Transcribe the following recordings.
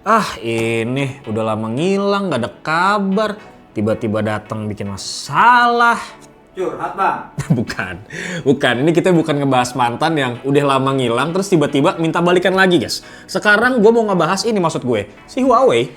Ah ini udah lama ngilang, gak ada kabar. Tiba-tiba datang bikin masalah. Curhat bang. Bukan. Ini kita bukan ngebahas mantan yang udah lama ngilang terus tiba-tiba minta balikan lagi guys. Sekarang gue mau ngebahas ini maksud gue, si Huawei.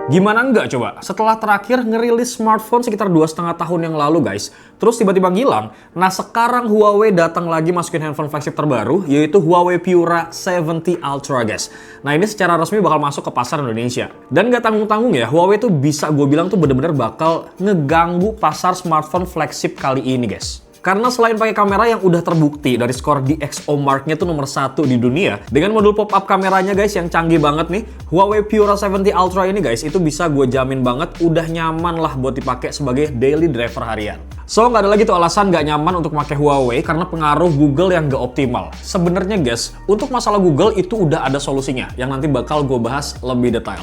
Gimana enggak coba? Setelah terakhir ngerilis smartphone sekitar 2,5 tahun yang lalu guys, terus tiba-tiba ngilang. Nah sekarang Huawei datang lagi masukin handphone flagship terbaru, yaitu Huawei Pura 70 Ultra guys. Nah ini secara resmi bakal masuk ke pasar Indonesia. Dan gak tanggung-tanggung ya, Huawei tuh bisa gue bilang tuh bener-bener bakal ngeganggu pasar smartphone flagship kali ini guys. Karena selain pakai kamera yang udah terbukti dari skor DxOMark-nya tuh nomor 1 di dunia, dengan modul pop-up kameranya guys yang canggih banget nih, Huawei Pura 70 Ultra ini guys, itu bisa gue jamin banget udah nyaman lah buat dipakai sebagai daily driver harian. So nggak ada lagi tuh alasan nggak nyaman untuk pakai Huawei karena pengaruh Google yang nggak optimal. Sebenarnya guys, untuk masalah Google itu udah ada solusinya yang nanti bakal gue bahas lebih detail.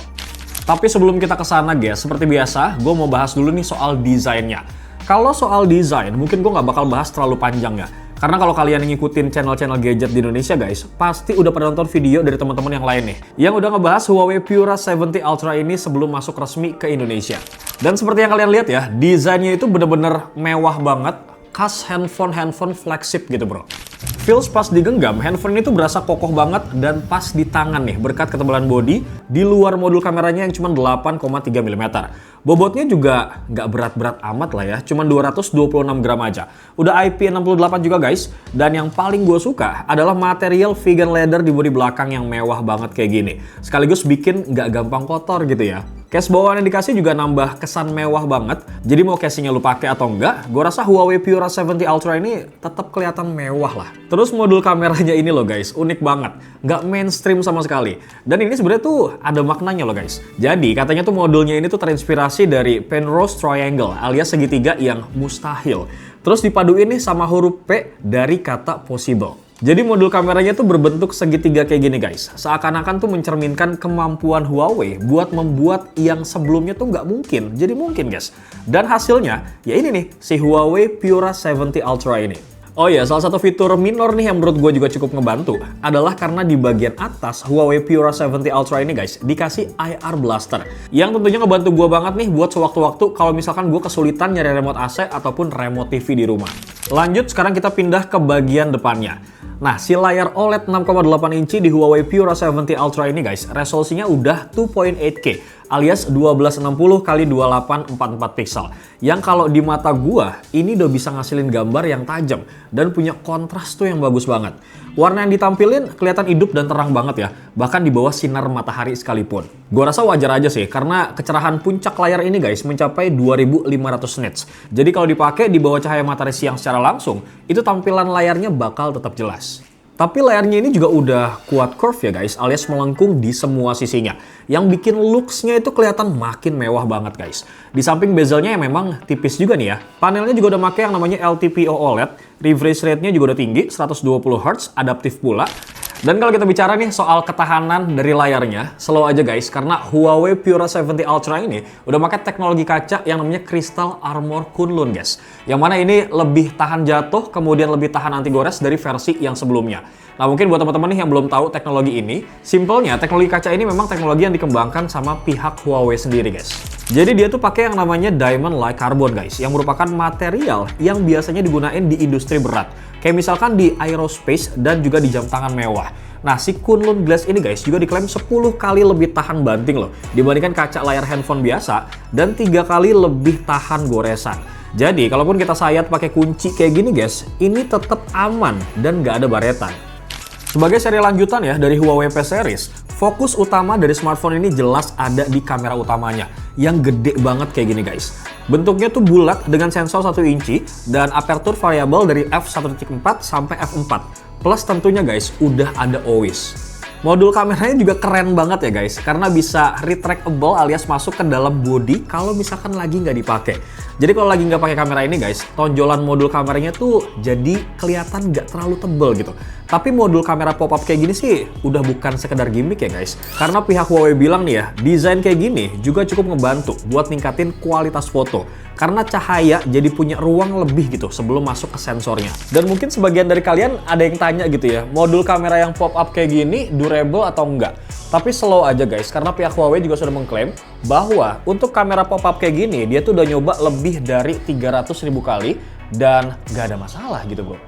Tapi sebelum kita ke sana guys, seperti biasa, gue mau bahas dulu nih soal desainnya. Kalau soal desain, mungkin gue nggak bakal bahas terlalu panjang ya. Karena kalau kalian ngikutin channel-channel gadget di Indonesia guys, pasti udah pada nonton video dari teman-teman yang lain nih, yang udah ngebahas Huawei Pura 70 Ultra ini sebelum masuk resmi ke Indonesia. Dan seperti yang kalian lihat ya, desainnya itu bener-bener mewah banget, khas handphone flagship gitu bro. Feels pas digenggam, handphone ini tuh berasa kokoh banget dan pas di tangan nih berkat ketebalan bodi di luar modul kameranya yang cuma 8,3 mm. Bobotnya juga nggak berat-berat amat lah ya, cuma 226 gram aja. Udah IP68 juga guys, dan yang paling gue suka adalah material vegan leather di bodi belakang yang mewah banget kayak gini. Sekaligus bikin nggak gampang kotor gitu ya. Case bawaan yang dikasih juga nambah kesan mewah banget. Jadi mau casingnya lu pakai atau enggak, gue rasa Huawei Pura 70 Ultra ini tetap kelihatan mewah lah. Terus modul kameranya ini loh guys, unik banget. Nggak mainstream sama sekali. Dan ini sebenarnya tuh ada maknanya loh guys. Jadi katanya tuh modulnya ini tuh terinspirasi dari Penrose Triangle alias segitiga yang mustahil. Terus dipaduin nih sama huruf P dari kata possible. Jadi modul kameranya tuh berbentuk segitiga kayak gini guys. Seakan-akan tuh mencerminkan kemampuan Huawei buat membuat yang sebelumnya tuh nggak mungkin. Jadi mungkin guys. Dan hasilnya ya ini nih, si Huawei Pura 70 Ultra ini. Oh ya, salah satu fitur minor nih yang menurut gue juga cukup ngebantu adalah karena di bagian atas Huawei Pura 70 Ultra ini guys dikasih IR Blaster yang tentunya ngebantu gue banget nih buat sewaktu-waktu kalau misalkan gue kesulitan nyari remote AC ataupun remote TV di rumah. Lanjut, sekarang kita pindah ke bagian depannya. Nah, si layar OLED 6,8 inci di Huawei Pura 70 Ultra ini guys, resolusinya udah 2.8K alias 1260x2844 pixel. Yang kalau di mata gua, ini udah bisa ngasilin gambar yang tajam dan punya kontras tuh yang bagus banget. Warna yang ditampilin kelihatan hidup dan terang banget ya, bahkan di bawah sinar matahari sekalipun. Gua rasa wajar aja sih, karena kecerahan puncak layar ini guys mencapai 2500 nits. Jadi kalau dipakai di bawah cahaya matahari siang secara langsung, itu tampilan layarnya bakal tetap jelas. Tapi layarnya ini juga udah kuat curve ya guys, alias melengkung di semua sisinya. Yang bikin looks-nya itu kelihatan makin mewah banget guys. Di samping bezelnya yang memang tipis juga nih ya. Panelnya juga udah pakai yang namanya LTPO OLED, refresh rate-nya juga udah tinggi, 120 Hz, adaptif pula. Dan kalau kita bicara nih soal ketahanan dari layarnya, slow aja guys, karena Huawei Pura 70 Ultra ini udah pakai teknologi kaca yang namanya Crystal Armor Kunlun guys. Yang mana ini lebih tahan jatuh, kemudian lebih tahan anti gores dari versi yang sebelumnya. Nah mungkin buat teman-teman nih yang belum tahu teknologi ini, simpelnya teknologi kaca ini memang teknologi yang dikembangkan sama pihak Huawei sendiri guys. Jadi dia tuh pakai yang namanya Diamond Like Carbon guys, yang merupakan material yang biasanya digunain di industri berat. Kayak misalkan di aerospace dan juga di jam tangan mewah. Nah, si Kunlun Glass ini guys juga diklaim 10 kali lebih tahan banting loh dibandingkan kaca layar handphone biasa dan 3 kali lebih tahan goresan. Jadi, kalaupun kita sayat pakai kunci kayak gini guys, ini tetap aman dan nggak ada baretan. Sebagai seri lanjutan ya dari Huawei P series, fokus utama dari smartphone ini jelas ada di kamera utamanya yang gede banget kayak gini guys. Bentuknya tuh bulat dengan sensor 1 inci dan aperture variabel dari f1.4 sampai f4. Plus tentunya guys udah ada OIS. Modul kameranya juga keren banget ya guys, karena bisa retractable alias masuk ke dalam body kalau misalkan lagi nggak dipakai. Jadi kalau lagi nggak pakai kamera ini guys, tonjolan modul kameranya tuh jadi kelihatan nggak terlalu tebel gitu. Tapi modul kamera pop-up kayak gini sih udah bukan sekedar gimmick ya guys. Karena pihak Huawei bilang nih ya, desain kayak gini juga cukup ngebantu buat ningkatin kualitas foto. karena cahaya jadi punya ruang lebih gitu sebelum masuk ke sensornya. Dan mungkin sebagian dari kalian ada yang tanya gitu ya, modul kamera yang pop-up kayak gini durable atau enggak? Tapi slow aja guys, karena pihak Huawei juga sudah mengklaim bahwa untuk kamera pop-up kayak gini, dia tuh udah nyoba lebih dari 300.000 kali dan gak ada masalah gitu bro.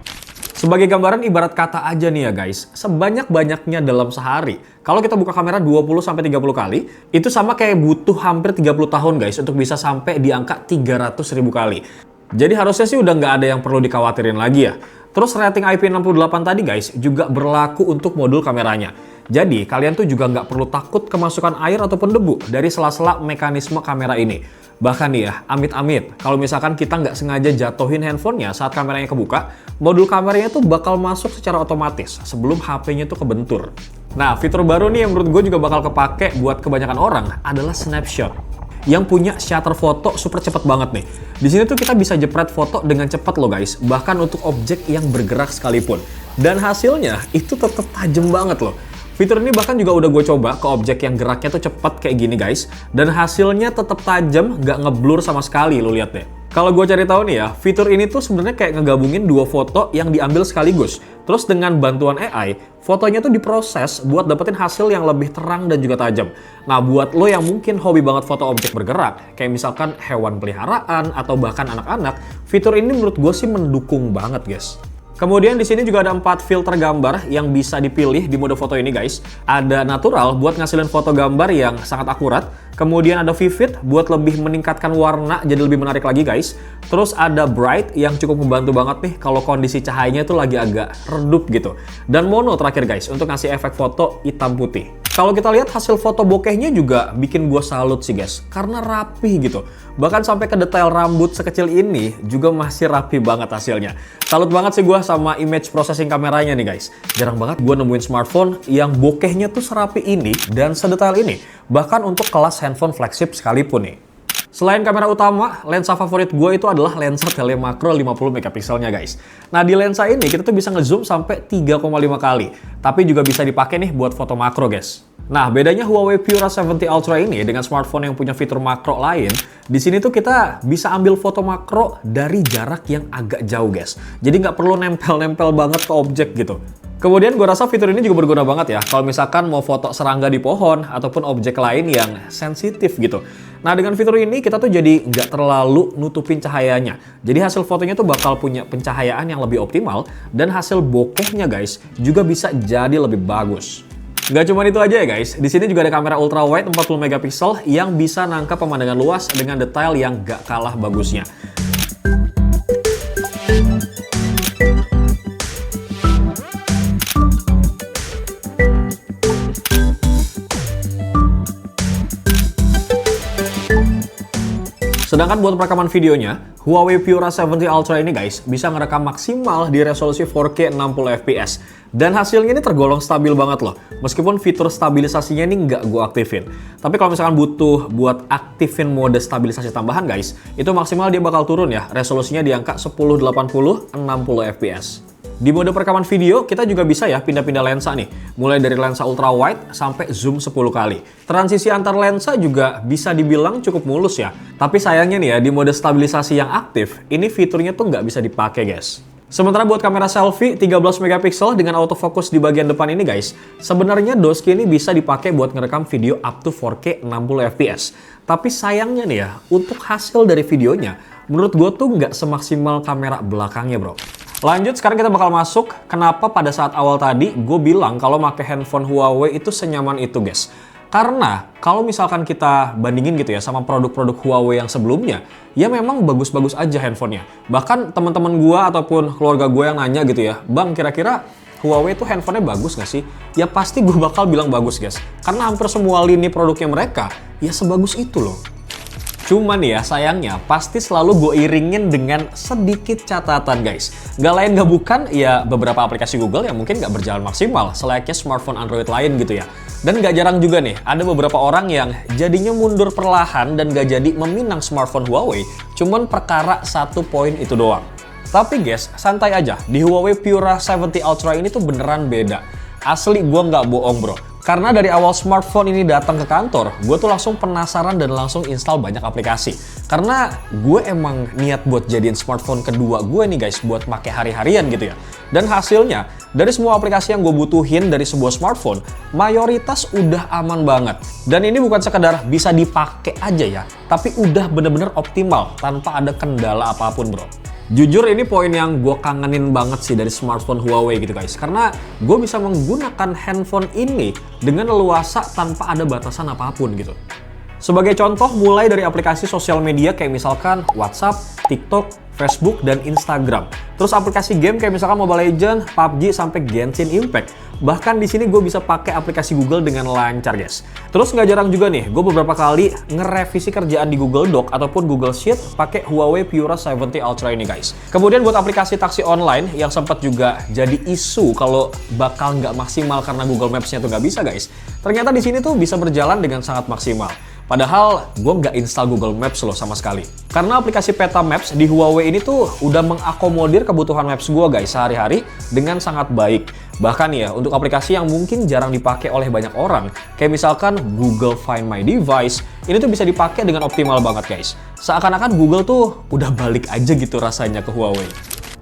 Sebagai gambaran ibarat kata aja nih ya guys, sebanyak-banyaknya dalam sehari, kalau kita buka kamera 20-30 kali, itu sama kayak butuh hampir 30 tahun guys untuk bisa sampai di angka 300.000 kali. Jadi harusnya sih udah nggak ada yang perlu dikhawatirin lagi ya. Terus rating IP68 tadi guys juga berlaku untuk modul kameranya. Jadi kalian tuh juga nggak perlu takut kemasukan air ataupun debu dari sela-sela mekanisme kamera ini. Bahkan nih ya, amit-amit, kalau misalkan kita nggak sengaja jatuhin handphonenya saat kameranya kebuka, modul kameranya tuh bakal masuk secara otomatis sebelum HP-nya tuh kebentur. Nah, fitur baru nih yang menurut gue juga bakal kepake buat kebanyakan orang adalah snapshot yang punya shutter foto super cepat banget nih. Di sini tuh kita bisa jepret foto dengan cepat loh guys, bahkan untuk objek yang bergerak sekalipun. Dan hasilnya itu tetap tajam banget loh. Fitur ini bahkan juga udah gue coba ke objek yang geraknya tuh cepet kayak gini guys, dan hasilnya tetap tajam, nggak ngeblur sama sekali, lo lihat deh. Kalau gue cari tahu nih ya, fitur ini tuh sebenarnya kayak ngegabungin dua foto yang diambil sekaligus. Terus dengan bantuan AI, fotonya tuh diproses buat dapetin hasil yang lebih terang dan juga tajam. Nah, buat lo yang mungkin hobi banget foto objek bergerak, kayak misalkan hewan peliharaan atau bahkan anak-anak, fitur ini menurut gue sih mendukung banget guys. Kemudian di sini juga ada 4 filter gambar yang bisa dipilih di mode foto ini guys. Ada natural buat ngasilin foto gambar yang sangat akurat. Kemudian ada vivid buat lebih meningkatkan warna jadi lebih menarik lagi guys. Terus ada bright yang cukup membantu banget nih kalau kondisi cahayanya tuh lagi agak redup gitu. Dan mono terakhir guys untuk ngasih efek foto hitam putih. Kalau kita lihat hasil foto bokehnya juga bikin gue salut sih guys, karena rapi gitu. Bahkan sampai ke detail rambut sekecil ini juga masih rapi banget hasilnya. Salut banget sih gue sama image processing kameranya nih guys. Jarang banget gue nemuin smartphone yang bokehnya tuh serapi ini dan sedetail ini. Bahkan untuk kelas handphone flagship sekalipun nih. Selain kamera utama, lensa favorit gue itu adalah lensa telemakro 50 megapikselnya guys. Nah di lensa ini kita tuh bisa ngezoom sampai 3,5 kali. Tapi juga bisa dipakai nih buat foto makro guys. Nah bedanya Huawei Pura 70 Ultra ini dengan smartphone yang punya fitur makro lain, di sini tuh kita bisa ambil foto makro dari jarak yang agak jauh guys. Jadi nggak perlu nempel-nempel banget ke objek gitu. Kemudian gue rasa fitur ini juga berguna banget ya kalau misalkan mau foto serangga di pohon ataupun objek lain yang sensitif gitu. Nah dengan fitur ini kita tuh jadi nggak terlalu nutupin cahayanya. Jadi hasil fotonya tuh bakal punya pencahayaan yang lebih optimal dan hasil bokehnya guys juga bisa jadi lebih bagus. Gak cuma itu aja ya guys, di sini juga ada kamera ultra wide 40 megapiksel yang bisa nangkap pemandangan luas dengan detail yang gak kalah bagusnya. Sedangkan buat perekaman videonya, Huawei Pura 70 Ultra ini guys bisa ngerekam maksimal di resolusi 4K 60 fps. Dan hasilnya ini tergolong stabil banget loh, meskipun fitur stabilisasinya ini nggak gue aktifin. Tapi kalau misalkan butuh buat aktifin mode stabilisasi tambahan guys, itu maksimal dia bakal turun ya, resolusinya di angka 1080 60 fps. Di mode perekaman video, kita juga bisa ya pindah-pindah lensa nih. Mulai dari lensa ultra wide sampai zoom 10 kali. Transisi antar lensa juga bisa dibilang cukup mulus ya. Tapi sayangnya nih ya, di mode stabilisasi yang aktif, ini fiturnya tuh nggak bisa dipakai guys. Sementara buat kamera selfie 13 megapiksel dengan autofocus di bagian depan ini guys, sebenarnya Doski ini bisa dipakai buat ngerekam video up to 4K 60 fps. Tapi sayangnya nih ya, untuk hasil dari videonya, menurut gue tuh nggak semaksimal kamera belakangnya bro. Lanjut, sekarang kita bakal masuk kenapa pada saat awal tadi gue bilang kalau pakai handphone Huawei itu senyaman itu guys. Karena kalau misalkan kita bandingin gitu ya sama produk-produk Huawei yang sebelumnya, ya memang bagus-bagus aja handphonenya. Bahkan teman-teman gue ataupun keluarga gue yang nanya gitu ya, Bang kira-kira Huawei itu handphonenya bagus gak sih? Ya pasti gue bakal bilang bagus guys. Karena hampir semua lini produknya mereka ya sebagus itu loh. Cuman ya sayangnya pasti selalu gue iringin dengan sedikit catatan guys. Gak lain gak bukan ya beberapa aplikasi Google yang mungkin gak berjalan maksimal selayaknya smartphone Android lain gitu ya. Dan gak jarang juga nih ada beberapa orang yang jadinya mundur perlahan dan gak jadi meminang smartphone Huawei cuman perkara satu poin itu doang. Tapi guys santai aja, di Huawei Pura 70 Ultra ini tuh beneran beda. Asli gue nggak bohong bro. Karena dari awal smartphone ini datang ke kantor, gue tuh langsung penasaran dan langsung install banyak aplikasi. Karena gue emang niat buat jadiin smartphone kedua gue nih guys, buat pakai hari-harian gitu ya. Dan hasilnya, dari semua aplikasi yang gue butuhin dari sebuah smartphone, mayoritas udah aman banget. Dan ini bukan sekedar bisa dipakai aja ya, tapi udah bener-bener optimal tanpa ada kendala apapun bro. Jujur ini poin yang gue kangenin banget sih dari smartphone Huawei gitu guys. Karena gue bisa menggunakan handphone ini dengan leluasa tanpa ada batasan apapun gitu. Sebagai contoh, mulai dari aplikasi sosial media kayak misalkan WhatsApp, TikTok, Facebook, dan Instagram. Terus aplikasi game kayak misalkan Mobile Legends, PUBG, sampai Genshin Impact. Bahkan di sini gue bisa pakai aplikasi Google dengan lancar guys. Terus nggak jarang juga nih, gue beberapa kali ngerevisi kerjaan di Google Doc ataupun Google Sheet pakai Huawei Piura 70 Ultra ini guys. Kemudian buat aplikasi taksi online yang sempat juga jadi isu kalau bakal nggak maksimal karena Google Maps-nya tuh nggak bisa guys. Ternyata di sini tuh bisa berjalan dengan sangat maksimal. Padahal gue nggak install Google Maps loh sama sekali. Karena aplikasi Peta Maps di Huawei ini tuh udah mengakomodir kebutuhan Maps gue guys sehari-hari dengan sangat baik. Bahkan ya untuk aplikasi yang mungkin jarang dipakai oleh banyak orang, kayak misalkan Google Find My Device, ini tuh bisa dipakai dengan optimal banget guys. Seakan-akan Google tuh udah balik aja gitu rasanya ke Huawei.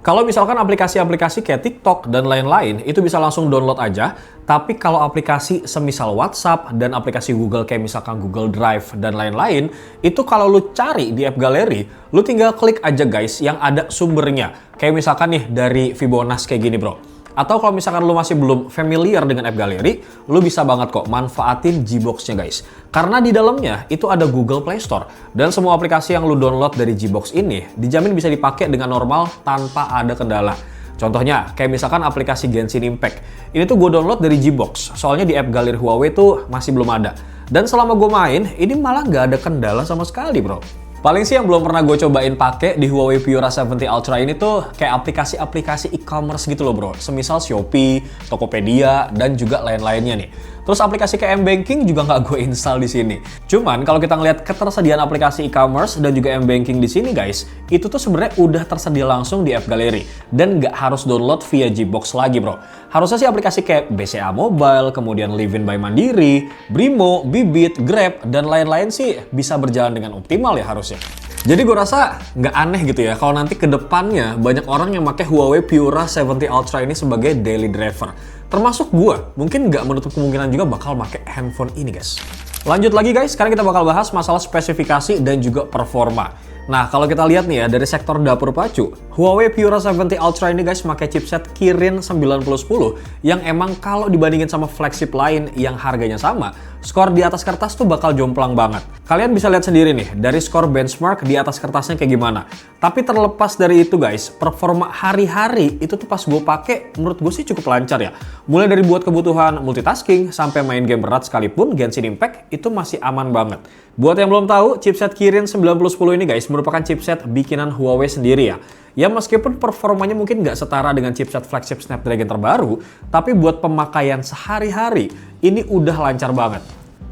Kalau misalkan aplikasi-aplikasi kayak TikTok dan lain-lain itu bisa langsung download aja, tapi kalau aplikasi semisal WhatsApp dan aplikasi Google kayak misalkan Google Drive dan lain-lain, itu kalau lu cari di App Gallery, lu tinggal klik aja guys yang ada sumbernya. Kayak misalkan nih dari Fibonacci kayak gini bro. Atau kalau misalkan lu masih belum familiar dengan App Gallery, lu bisa banget kok manfaatin Gbox-nya guys. Karena di dalamnya itu ada Google Play Store. Dan semua aplikasi yang lu download dari Gbox ini dijamin bisa dipakai dengan normal tanpa ada kendala. Contohnya, kayak misalkan aplikasi Genshin Impact. Ini tuh gue download dari Gbox, soalnya di App Gallery Huawei tuh masih belum ada. Dan selama gue main, ini malah nggak ada kendala sama sekali bro. Paling sih yang belum pernah gue cobain pakai di Huawei Piura 70 Ultra ini tuh kayak aplikasi-aplikasi e-commerce gitu loh bro. Semisal Shopee, Tokopedia, dan juga lain-lainnya nih. Terus aplikasi kayak M-Banking juga nggak gue install di sini. Cuman kalau kita ngeliat ketersediaan aplikasi e-commerce dan juga M-Banking di sini guys, itu tuh sebenarnya udah tersedia langsung di App Gallery dan nggak harus download via Gbox lagi bro. Harusnya sih aplikasi kayak BCA Mobile, kemudian Livin by Mandiri, Brimo, Bibit, Grab, dan lain-lain sih bisa berjalan dengan optimal ya harusnya. Jadi gue rasa nggak aneh gitu ya kalau nanti ke depannya banyak orang yang pakai Huawei Piura 70 Ultra ini sebagai daily driver. Termasuk gue, mungkin nggak menutup kemungkinan juga bakal pakai handphone ini guys. Lanjut lagi guys, sekarang kita bakal bahas masalah spesifikasi dan juga performa. Nah, kalau kita lihat nih ya, dari sektor dapur pacu, Huawei Piura 70 Ultra ini guys pakai chipset Kirin 9010 yang emang kalau dibandingin sama flagship lain yang harganya sama, skor di atas kertas tuh bakal jomplang banget. Kalian bisa lihat sendiri nih, dari skor benchmark di atas kertasnya kayak gimana. Tapi terlepas dari itu guys, performa hari-hari itu tuh pas gue pakai, menurut gue sih cukup lancar ya. Mulai dari buat kebutuhan multitasking, sampai main game berat sekalipun, Genshin Impact itu masih aman banget. Buat yang belum tahu, chipset Kirin 9010 ini guys merupakan chipset bikinan Huawei sendiri ya. Ya meskipun performanya mungkin nggak setara dengan chipset flagship Snapdragon terbaru, tapi buat pemakaian sehari-hari ini udah lancar banget.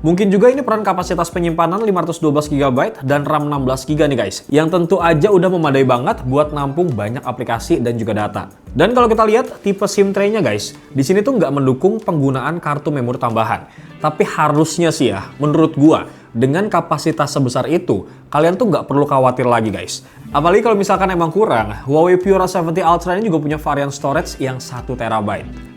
Mungkin juga ini peran kapasitas penyimpanan 512 GB dan RAM 16 GB nih guys, yang tentu aja udah memadai banget buat nampung banyak aplikasi dan juga data. Dan kalau kita lihat tipe SIM tray-nya guys, di sini tuh nggak mendukung penggunaan kartu memori tambahan. Tapi harusnya sih ya, menurut gua, dengan kapasitas sebesar itu, kalian tuh nggak perlu khawatir lagi guys. Apalagi kalau misalkan emang kurang, Huawei Piura 70 Ultra ini juga punya varian storage yang 1 TB.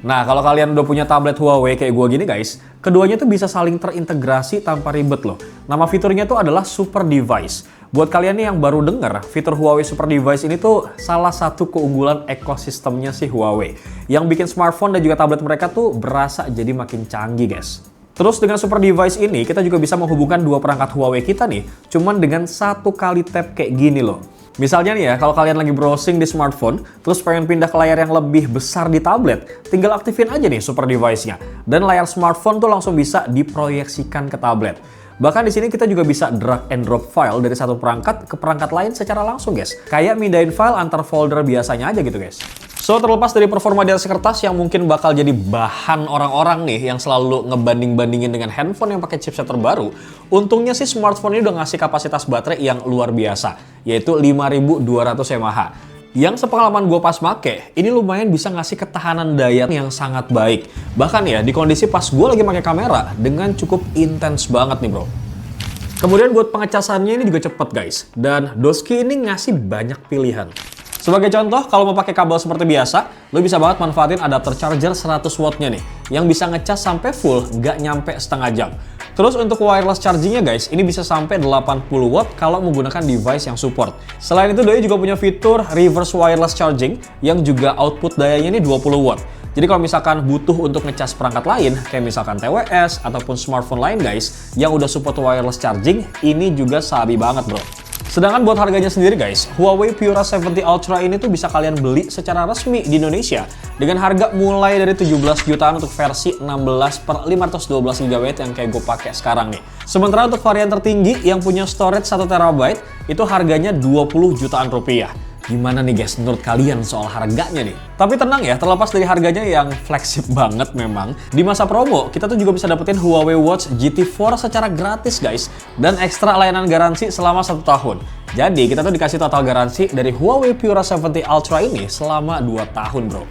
Nah, kalau kalian udah punya tablet Huawei kayak gua gini guys, keduanya tuh bisa saling terintegrasi tanpa ribet loh. Nama fiturnya tuh adalah Super Device. Buat kalian nih yang baru denger, fitur Huawei Super Device ini tuh salah satu keunggulan ekosistemnya si Huawei, yang bikin smartphone dan juga tablet mereka tuh berasa jadi makin canggih guys. Terus dengan Super Device ini, kita juga bisa menghubungkan dua perangkat Huawei kita nih, cuman dengan 1 kali tap kayak gini loh. Misalnya nih ya, kalau kalian lagi browsing di smartphone, terus pengen pindah ke layar yang lebih besar di tablet, tinggal aktifin aja nih Super Device-nya. Dan layar smartphone tuh langsung bisa diproyeksikan ke tablet. Bahkan di sini kita juga bisa drag and drop file dari satu perangkat ke perangkat lain secara langsung guys. Kayak mindahin file antar folder biasanya aja gitu guys. So, terlepas dari performa di atas kertas yang mungkin bakal jadi bahan orang-orang nih yang selalu ngebanding-bandingin dengan handphone yang pakai chipset terbaru, untungnya sih smartphone ini udah ngasih kapasitas baterai yang luar biasa, yaitu 5200 mAh. Yang sepengalaman gue pas make, ini lumayan bisa ngasih ketahanan daya yang sangat baik. Bahkan ya, di kondisi pas gue lagi pakai kamera, dengan cukup intens banget nih bro. Kemudian buat pengecasannya ini juga cepet guys. Dan Doski ini ngasih banyak pilihan. Sebagai contoh, kalau mau pakai kabel seperti biasa, lo bisa banget manfaatin adapter charger 100 wattnya nih, yang bisa ngecas sampai full, nggak nyampe setengah jam. Terus untuk wireless chargingnya guys, ini bisa sampai 80 watt kalau menggunakan device yang support. Selain itu, doi juga punya fitur reverse wireless charging, yang juga output dayanya ini 20 watt. Jadi kalau misalkan butuh untuk ngecas perangkat lain, kayak misalkan TWS ataupun smartphone lain guys, yang udah support wireless charging, ini juga sabi banget bro. Sedangkan buat harganya sendiri guys, Huawei Pura 70 Ultra ini tuh bisa kalian beli secara resmi di Indonesia dengan harga mulai dari 17 jutaan untuk versi 16/512 GB yang kayak gue pakai sekarang nih. Sementara untuk varian tertinggi yang punya storage 1 TB itu harganya 20 jutaan rupiah. Gimana nih guys menurut kalian soal harganya nih? Tapi tenang ya, terlepas dari harganya yang fleksib banget memang, di masa promo kita tuh juga bisa dapetin Huawei Watch GT4 secara gratis guys, dan ekstra layanan garansi selama 1 tahun. Jadi kita tuh dikasih total garansi dari Huawei Pura 70 Ultra ini selama 2 tahun bro.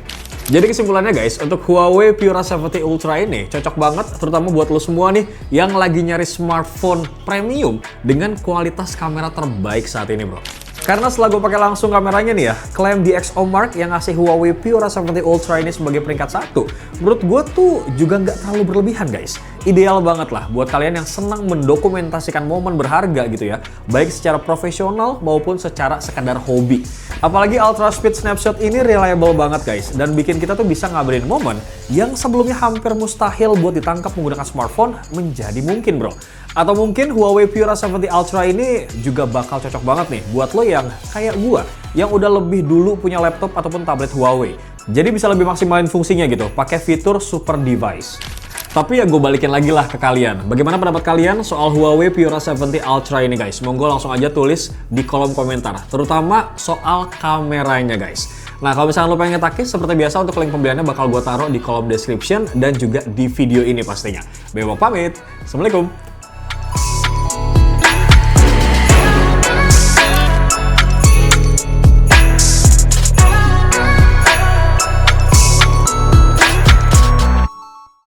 Jadi kesimpulannya guys, untuk Huawei Pura 70 Ultra ini cocok banget terutama buat lo semua nih yang lagi nyari smartphone premium dengan kualitas kamera terbaik saat ini bro. Karena setelah gue pakai langsung kameranya nih ya, klaim DxOMark yang ngasih Huawei Pura 70 Ultra ini sebagai peringkat 1, menurut gue tuh juga nggak terlalu berlebihan guys. Ideal banget lah buat kalian yang senang mendokumentasikan momen berharga gitu ya, baik secara profesional maupun secara sekadar hobi. Apalagi Ultra Speed Snapshot ini reliable banget guys, dan bikin kita tuh bisa ngabarin momen yang sebelumnya hampir mustahil buat ditangkap menggunakan smartphone menjadi mungkin bro. Atau mungkin Huawei Pura 70 Ultra ini juga bakal cocok banget nih buat lo yang kayak gua, yang udah lebih dulu punya laptop ataupun tablet Huawei. Jadi bisa lebih maksimalin fungsinya gitu, pakai fitur super device. Tapi ya gue balikin lagi lah ke kalian. Bagaimana pendapat kalian soal Huawei Pura 70 Ultra ini guys? Monggo langsung aja tulis di kolom komentar, terutama soal kameranya guys. Nah kalau misalnya lo pengen ngetakis, seperti biasa untuk link pembeliannya bakal gue taruh di kolom description dan juga di video ini pastinya. Bebok pamit, Assalamualaikum.